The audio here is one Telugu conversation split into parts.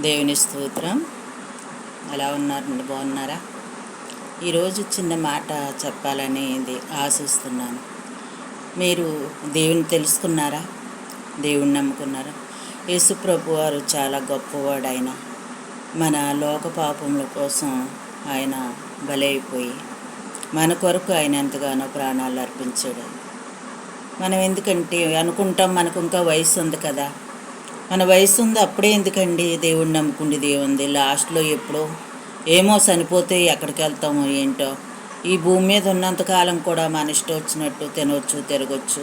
దేవుని స్తోత్రం. ఎలా ఉన్నారండి? బాగున్నారా? ఈరోజు చిన్న మాట చెప్పాలని ఆశిస్తున్నాను. మీరు దేవుని తెలుసుకున్నారా? దేవుని నమ్ముకున్నారా? యేసుప్రభు వారు చాలా గొప్పవాడు. ఆయన మన లోక పాపముల కోసం ఆయన బలైపోయి మన కొరకు ఆయన ఎంతగానో ప్రాణాలు అర్పించాడు. మనం ఎందుకంటే అనుకుంటాం మనకు ఇంకా వయసు ఉంది కదా, మన వయసు ఉంది, అప్పుడే ఎందుకండి దేవుడిని నమ్ముకుండి దేవుంది, లాస్ట్లో ఎప్పుడో ఏమో చనిపోతే ఎక్కడికి వెళ్తామో ఏంటో. ఈ భూమి మీద ఉన్నంతకాలం కూడా మన ఇష్టం వచ్చినట్టు తినవచ్చు, తిరగచ్చు,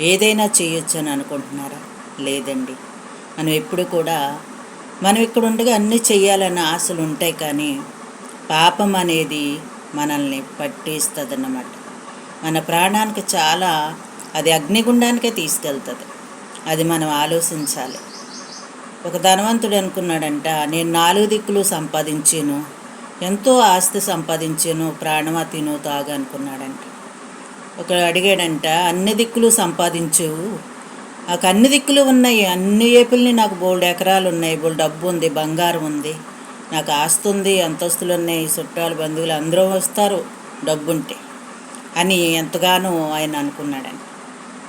ఏదైనా చేయొచ్చు అని అనుకుంటున్నారా? లేదండి. మనం ఇక్కడ ఉండగా అన్నీ చెయ్యాలన్న ఆశలు ఉంటాయి, కానీ పాపం అనేది మనల్ని పట్టేస్తుంది అన్నమాట. మన ప్రాణానికి చాలా, అది అగ్నిగుండానికే తీసుకెళ్తుంది. అది మనం ఆలోచించాలి. ఒక ధనవంతుడు అనుకున్నాడంట, నేను 4 దిక్కులు సంపాదించాను, ఎంతో ఆస్తి సంపాదించాను, ప్రాణమా తిను తాగు అనుకున్నాడంట. ఒకడు అడిగాడంట, అన్ని దిక్కులు సంపాదించు, నాకు అన్ని దిక్కులు ఉన్నాయి, అన్ని ఏపుల్ని నాకు బోల్డ్ ఎకరాలు ఉన్నాయి, బోల్డ్ డబ్బు ఉంది, బంగారం ఉంది, నాకు ఆస్తి ఉంది, అంతస్తులు ఉన్నాయి, చుట్టాలు బంధువులు అందరూ వస్తారు డబ్బుంటే అని ఎంతగానో ఆయన అనుకున్నాడంట.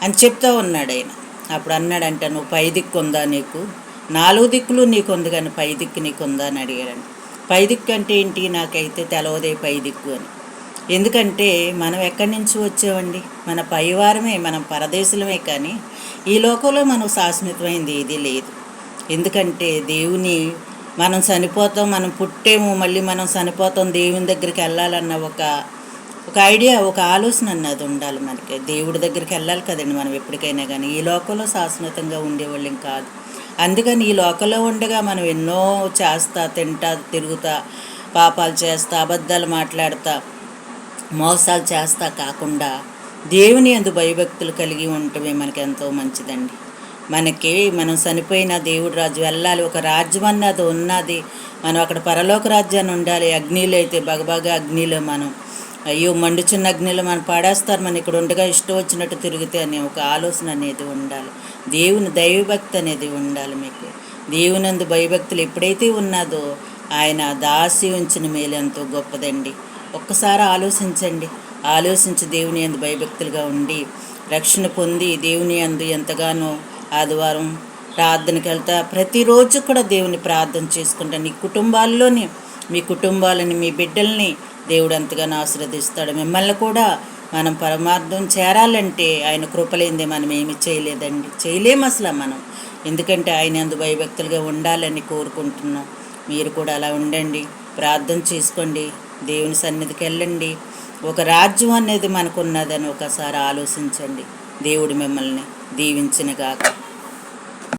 అని చెప్తా ఉన్నాడు ఆయన. అప్పుడు అన్నాడంట, నువ్వు పై దిక్కు ఉందా నీకు? 4 దిక్కులు నీకు ఉంది, కానీ పై దిక్కు నీకు ఉందా అని అడిగాడంట. పై దిక్కు అంటే ఏంటి? నాకైతే తెలవదే పై దిక్కు అని. ఎందుకంటే మనం ఎక్కడి నుంచి వచ్చామండి? మన పైవారమే, మనం పరదేశులమే, కానీ ఈ లోకంలో మనం శాశ్వతమైంది ఏదీ లేదు. ఎందుకంటే దేవుని, మనం చనిపోతాం, మనం పుట్టేమో మళ్ళీ మనం చనిపోతాం, దేవుని దగ్గరికి వెళ్ళాలన్న ఒక ఐడియా, ఒక ఆలోచన అన్నది ఉండాలి మనకి. దేవుడి దగ్గరికి వెళ్ళాలి కదండి మనం ఎప్పటికైనా, కానీ ఈ లోకంలో శాశ్వతంగా ఉండేవాళ్ళం కాదు. అందుకని ఈ లోకంలో ఉండగా మనం ఎన్నో చేస్తా, తింటా, తిరుగుతా, పాపాలు చేస్తా, అబద్ధాలు మాట్లాడుతా, మోసాలు చేస్తా కాకుండా దేవుని యందు భయభక్తులు కలిగి ఉండటమే మనకి ఎంతో మంచిదండి. మనం చనిపోయిన దేవుడి రాజ్యం వెళ్ళాలి, ఒక రాజ్యం అన్నది ఉన్నది, మనం అక్కడ పరలోక రాజ్యాన్ని ఉండాలి. అగ్నిలో అయితే బగబగా అగ్నిలో మనం, అయ్యో మండుచున్న అగ్నిలో మనం పాడేస్తారు, మనం ఇక్కడ ఉండగా ఇష్టం వచ్చినట్టు తిరిగితే అనే ఒక ఆలోచన అనేది ఉండాలి. దేవుని దైవభక్తి అనేది ఉండాలి మీకు. దేవునందు భయభక్తులు ఎప్పుడైతే ఉన్నదో ఆయన దాసి ఉంచిన మేలు ఎంతో గొప్పదండి. ఒక్కసారి ఆలోచించండి. ఆలోచించి దేవుని యందు భయభక్తులుగా ఉండి రక్షణ పొంది దేవుని యందు ఎంతగానో ఆదివారం ప్రార్థనకి వెళ్తా, ప్రతిరోజు కూడా దేవుని ప్రార్థన చేసుకుంటా. మీ కుటుంబాలని, మీ బిడ్డల్ని దేవుడు ఎంతగానో ఆశీర్వదిస్తాడు. మిమ్మల్ని కూడా మనం పరమార్థం చేరాలంటే ఆయన కృపలేందే మనం ఏమి చేయలేము అసలు మనం. ఎందుకంటే ఆయన యందు భయభక్తులుగా ఉండాలని కోరుకుంటున్నాం. మీరు కూడా అలా ఉండండి, ప్రార్థన చేసుకోండి, దేవుని సన్నిధికి వెళ్ళండి. ఒక రాజ్యం అనేది మనకున్నదని ఒకసారి ఆలోచించండి. దేవుడు మిమ్మల్ని దీవించునుగాక.